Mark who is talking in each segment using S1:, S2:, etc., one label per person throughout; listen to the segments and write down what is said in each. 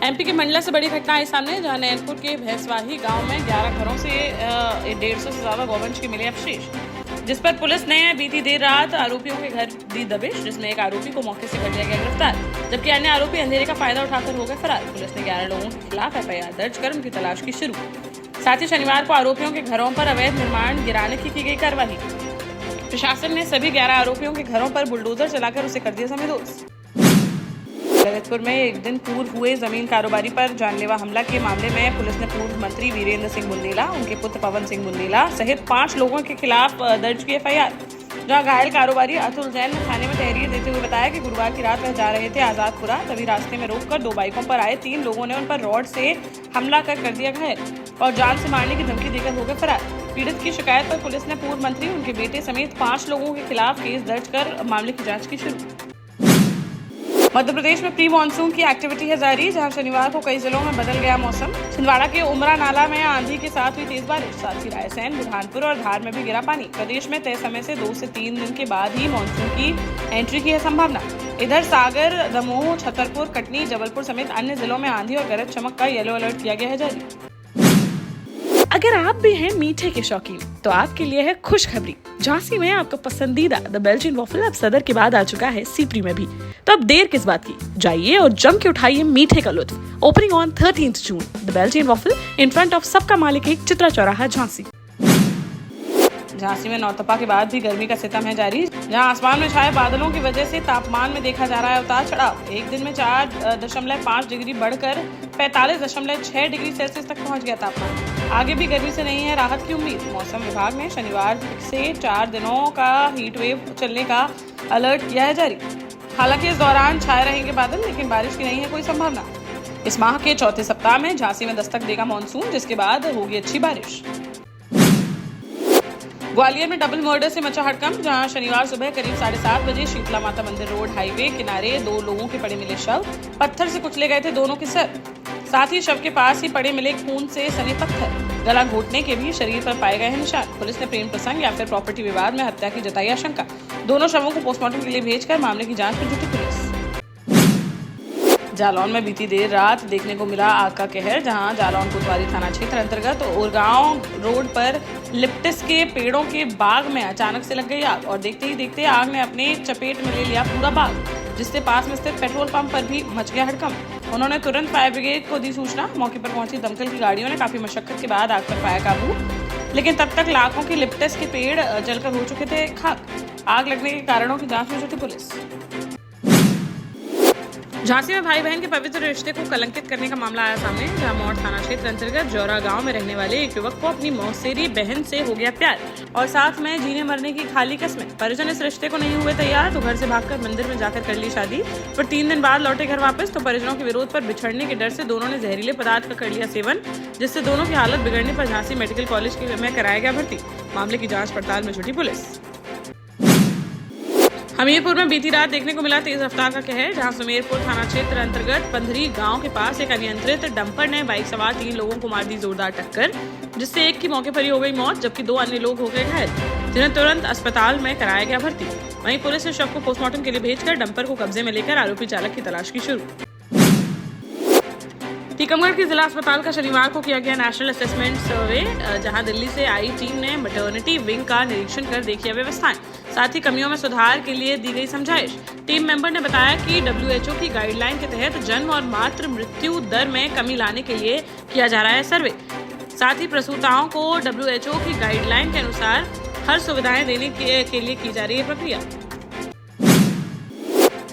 S1: MP के मंडला से बड़ी घटना आई सामने, जहां नैनपुर के भैंसवाही गांव में 11 घरों से 150 से ज्यादा गौवंश के मिले अवशेष, जिस पर पुलिस ने बीती देर रात आरोपियों के घर दी दबिश, जिसमें एक आरोपी को मौके से कर दिया गया गिरफ्तार, जबकि अन्य आरोपी अंधेरे का फायदा उठाकर हो गए फरार। पुलिस ने 11 लोगों के खिलाफ एफआईआर दर्ज कर उनकी तलाश की शुरू। साथ ही शनिवार को आरोपियों के घरों पर अवैध निर्माण गिराने की गई कार्रवाई। प्रशासन ने सभी 11 आरोपियों के घरों पर बुलडोजर चलाकर उसे कर दिया समेदोज। ललितपुर में एक दिन पूर्व हुए जमीन कारोबारी पर जानलेवा हमला के मामले में पुलिस ने पूर्व मंत्री वीरेंद्र सिंह बुंदेला, उनके पुत्र पवन सिंह बुंदेला सहित 5 लोगों के खिलाफ दर्ज की एफआईआर। जहां घायल कारोबारी अतुल जैन ने थाने में तहरीर देते हुए बताया कि गुरुवार की रात वह जा रहे थे आजादपुरा, तभी रास्ते में रोककर 2 बाइकों पर आए 3 लोगों ने उन पर रॉड से हमला कर दिया घायल और जान से मारने की धमकी देकर हो गए फरार। पीड़ित की शिकायत पर पुलिस ने पूर्व मंत्री, उनके बेटे समेत 5 लोगों के खिलाफ केस दर्ज कर मामले की जांच की शुरू। मध्य प्रदेश में प्री मानसून की एक्टिविटी है जारी, जहां शनिवार को कई जिलों में बदल गया मौसम। छिंदवाड़ा के उमरा नाला में आंधी के साथ हुई तेज बारिश, साथ ही रायसेन, बुरहानपुर और धार में भी गिरा पानी। प्रदेश में तय समय से 2 से 3 दिन के बाद ही मानसून की एंट्री की है संभावना। इधर सागर, दमोह, छतरपुर, कटनी, जबलपुर समेत अन्य जिलों में आंधी और गरज चमक का येलो अलर्ट किया गया है जारी। अगर आप भी हैं मीठे के शौकीन, तो आपके लिए है खुशखबरी। झांसी में आपका पसंदीदा द बेल्जियन वॉफल अब सदर के बाद आ चुका है सीपरी में भी। तो अब देर किस बात की, जाइए और जम के उठाइए मीठे का लुत्फ। Opening on 13 June, the Belgian waffle in front of सबका मालिक एक, चित्रा चौराहा, झांसी। झांसी में नौतपा के बाद भी गर्मी का सितम है जारी, जहां आसमान में छाए बादलों की वजह से तापमान में देखा जा रहा है उतार चढ़ाव। एक दिन में 4.5 डिग्री बढ़कर 45.6 डिग्री सेल्सियस तक पहुंच गया तापमान। आगे भी गर्मी से नहीं है राहत की उम्मीद। मौसम विभाग ने शनिवार से 4 दिनों का हीट वेव चलने का अलर्ट किया है जारी। हालांकि इस दौरान छाए रहेंगे बादल, लेकिन बारिश की नहीं है कोई संभावना। इस माह के चौथे सप्ताह में झांसी में दस्तक देगा मानसून, जिसके बाद होगी अच्छी बारिश। ग्वालियर में डबल मर्डर से मचा हड़कंप, जहां शनिवार सुबह करीब 7:30 बजे शीतला माता मंदिर रोड हाईवे किनारे 2 लोगों के पड़े मिले शव। पत्थर से कुचले गए थे दोनों के सर, साथ ही शव के पास ही पड़े मिले खून से सने पत्थर। गला घोटने के भी शरीर पर पाए गए हैं निशान। पुलिस ने प्रेम प्रसंग या फिर प्रॉपर्टी विवाद में हत्या की जताई आशंका। दोनों शवों को पोस्टमार्टम के लिए भेजकर मामले की जांच में जुटी पुलिस। जालौन में बीती देर रात देखने को मिला आग का कहर, जहां जालौन कोतवाली थाना क्षेत्र अंतर्गत ओरगांव रोड पर लिप्टिस के पेड़ों के बाग में अचानक से लग गई आग और देखते ही देखते आग ने अपने चपेट में ले लिया पूरा बाग, जिससे पास में स्थित पेट्रोल पंप पर भी मच गया हड़कंप। उन्होंने तुरंत फायर ब्रिगेड को दी सूचना। मौके पर पहुंची दमकल की गाड़ियों ने काफी मशक्कत के बाद आग पर पाया काबू, लेकिन तब तक लाखों के लिप्टिस के पेड़ जलकर हो चुके थे खाक। आग लगने के कारणों की जांच में जुटी पुलिस। झांसी में भाई बहन के पवित्र रिश्ते को कलंकित करने का मामला आया सामने, जहां मोड़ थाना क्षेत्र अंतर्गत जौरा गांव में रहने वाले एक युवक को अपनी मौसेरी बहन से हो गया प्यार और साथ में जीने मरने की खाली कस्में। परिजन इस रिश्ते को नहीं हुए तैयार तो घर से भागकर मंदिर में जाकर कर ली शादी। पर 3 दिन बाद लौटे घर वापस तो परिजनों के विरोध पर बिछड़ने के डर से दोनों ने जहरीले पदार्थ का कर लिया सेवन, जिससे दोनों की हालत बिगड़ने पर झांसी मेडिकल कॉलेज में कराया गया भर्ती। मामले की जाँच पड़ताल में जुटी पुलिस। हमीरपुर में बीती रात देखने को मिला तेज रफ्तार का कहर, जहां सुमेरपुर थाना क्षेत्र अंतर्गत पंधरी गांव के पास एक अनियंत्रित डंपर ने बाइक सवार 3 लोगों को मार दी जोरदार टक्कर, जिससे एक की मौके पर ही हो गई मौत, जबकि 2 अन्य लोग हो गए घायल, जिन्हें तुरंत अस्पताल में कराया गया भर्ती। वहीं पुलिस ने शव को पोस्टमार्टम के लिए भेजकर डंपर को कब्जे में लेकर आरोपी चालक की तलाश की शुरू। टीकमगढ़ के जिला अस्पताल का शनिवार को किया गया नेशनल असेसमेंट सर्वे, जहां दिल्ली से आई टीम ने मैटरनिटी विंग का निरीक्षण कर देखी व्यवस्थाएं, साथ ही कमियों में सुधार के लिए दी गई समझाइश। टीम मेंबर ने बताया कि WHO की गाइडलाइन के तहत जन्म और मातृ मृत्यु दर में कमी लाने के लिए किया जा रहा है सर्वे। साथ ही प्रसूताओं को WHO की गाइडलाइन के अनुसार हर सुविधाएं देने के लिए की जा रही है प्रक्रिया।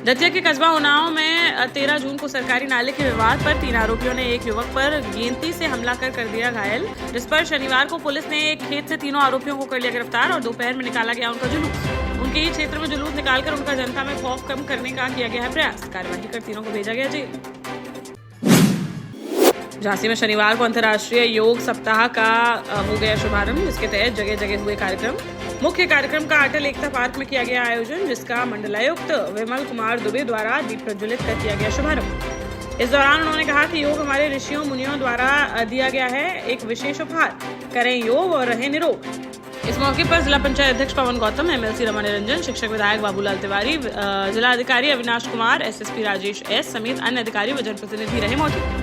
S1: दतिया के कस्बा उन्नाव में 13 जून को सरकारी नाले के विवाद पर 3 आरोपियों ने एक युवक पर गेंती से हमला कर दिया घायल, जिस पर शनिवार को पुलिस ने एक खेत से तीनों आरोपियों को कर लिया गिरफ्तार और दोपहर में निकाला गया उनका जुलूस। उनके ही क्षेत्र में जुलूस निकालकर उनका जनता में खौफ कम करने का किया गया है प्रयास। कार्यवाही कर तीनों को भेजा गया जेल। झांसी में शनिवार को अंतर्राष्ट्रीय योग सप्ताह का हो गया शुभारंभ, जिसके तहत जगह जगह हुए कार्यक्रम। मुख्य कार्यक्रम का अटल एकता पार्क में किया गया आयोजन, जिसका मंडलायुक्त विमल कुमार दुबे द्वारा दीप प्रज्वलित कर किया गया शुभारंभ। इस दौरान उन्होंने कहा कि योग हमारे ऋषियों मुनियों द्वारा दिया गया है एक विशेष उपहार। करें योग और रहें निरोग। इस मौके पर जिला पंचायत अध्यक्ष पवन गौतम, एमएलसी रमा निरंजन, शिक्षक विधायक बाबूलाल तिवारी, जिला अधिकारी अविनाश कुमार, एसएसपी राजेश एस समेत अन्य अधिकारी व जनप्रतिनिधि रहे मौजूद।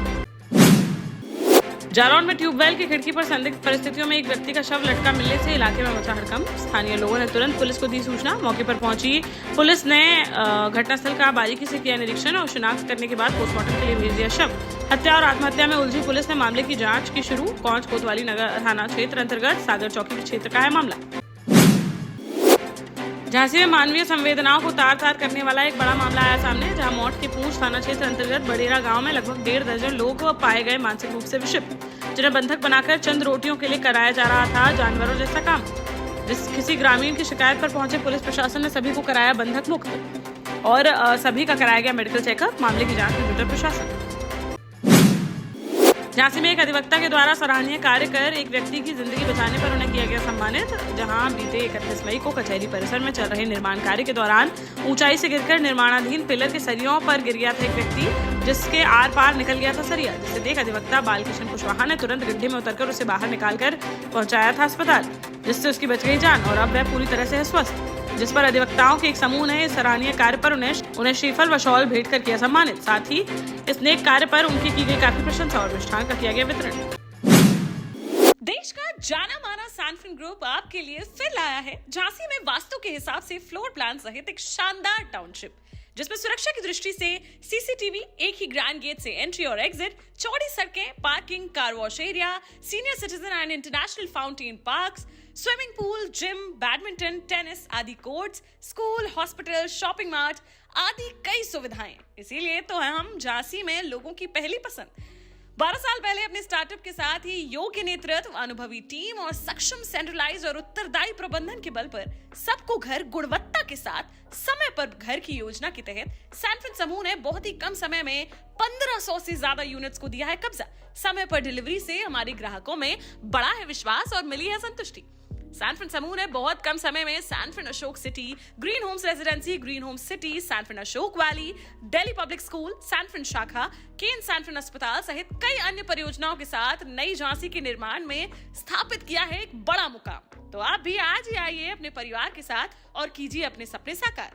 S1: जालौन में ट्यूबवेल की खिड़की पर संदिग्ध परिस्थितियों में एक व्यक्ति का शव लटका मिलने से इलाके में मचा हड़कंप। स्थानीय लोगों ने तुरंत पुलिस को दी सूचना। मौके पर पहुंची पुलिस ने घटनास्थल का बारीकी से किया निरीक्षण और शिनाख्त करने के बाद पोस्टमार्टम के लिए भेज दिया शव। हत्या और आत्महत्या में उलझी पुलिस ने मामले की जांच की शुरू। कौंच कोतवाली नगर थाना क्षेत्र अंतर्गत सागर चौकी के क्षेत्र का है मामला। झांसी में मानवीय संवेदनाओं को तार-तार करने वाला एक बड़ा मामला आया सामने, जहां मौत के पूंछ थाना क्षेत्र अंतर्गत बडेरा गांव में लगभग 1.5 दर्जन लोग पाए गए मानसिक रूप से विक्षिप्त, जिन्हें बंधक बनाकर चंद रोटियों के लिए कराया जा रहा था जानवरों जैसा काम। किसी ग्रामीण की शिकायत पर पहुंचे पुलिस प्रशासन ने सभी को कराया बंधक मुक्त और सभी का कराया गया मेडिकल चेकअप। मामले की जांच में जुटा प्रशासन। झांसी में एक अधिवक्ता के द्वारा सराहनीय कार्य कर एक व्यक्ति की जिंदगी बचाने पर उन्हें किया गया सम्मानित। जहां बीते 31 मई को कचहरी परिसर में चल रहे निर्माण कार्य के दौरान ऊंचाई से गिरकर निर्माणाधीन पिलर के सरियों पर गिर गया था एक व्यक्ति, जिसके आर पार निकल गया था सरिया, जिसे देख अधिवक्ता बालकिशन कुशवाहा ने तुरंत गड्ढे में उतरकर उसे बाहर निकालकर पहुंचाया था अस्पताल, जिससे उसकी बच गई जान और अब वह पूरी तरह से है स्वस्थ। जिस पर अधिवक्ताओं के एक समूह ने इस सराहनीय कार्य पर उन्हें श्रीफल व शॉल भेंट कर किया सम्मानित। साथ ही इस नेक कार्य पर उनकी की गई काफी प्रशंसा और मिष्ठान का किया गया वितरण। देश का जाना माना सैनफिन ग्रुप आपके लिए फिर लाया है झांसी में वास्तु के हिसाब से फ्लोर प्लान सहित एक शानदार टाउनशिप, जिसमें सुरक्षा की दृष्टि से सीसीटीवी, एक ही ग्रैंड गेट से एंट्री और एग्जिट, चौड़ी सड़कें, parking, car wash area, senior citizen and international fountain parks, swimming pool, gym, badminton, tennis आदि courts, school, hospital, shopping mart आदि कई सुविधाएं। इसीलिए तो हम झांसी में लोगों की पहली पसंद। 12 साल पहले अपने स्टार्टअप के साथ ही योग्य नेतृत्व, अनुभवी टीम और सक्षम सेंट्रलाइज और उत्तरदायी प्रबंधन के बल पर सबको घर गुणवत्ता के साथ समय पर घर की योजना के तहत सैनफिन समूह ने बहुत ही कम समय में 1500 से ज्यादा यूनिट्स को दिया है कब्जा। समय पर डिलीवरी से हमारे ग्राहकों में बड़ा है विश्वास और मिली है संतुष्टि। सैनफिन समूह ने बहुत कम समय में सैनफिन Ashok city, green homes residency, green homes city, सैनफिन Ashok valley, Delhi public school, सैनफिन शाखा, केन सैनफिन अस्पताल सहित कई अन्य परियोजनाओं के साथ नई झांसी के निर्माण में स्थापित किया है एक बड़ा मुकाम। तो आप भी आज ही आइए अपने परिवार के साथ और कीजिए अपने सपने साकार।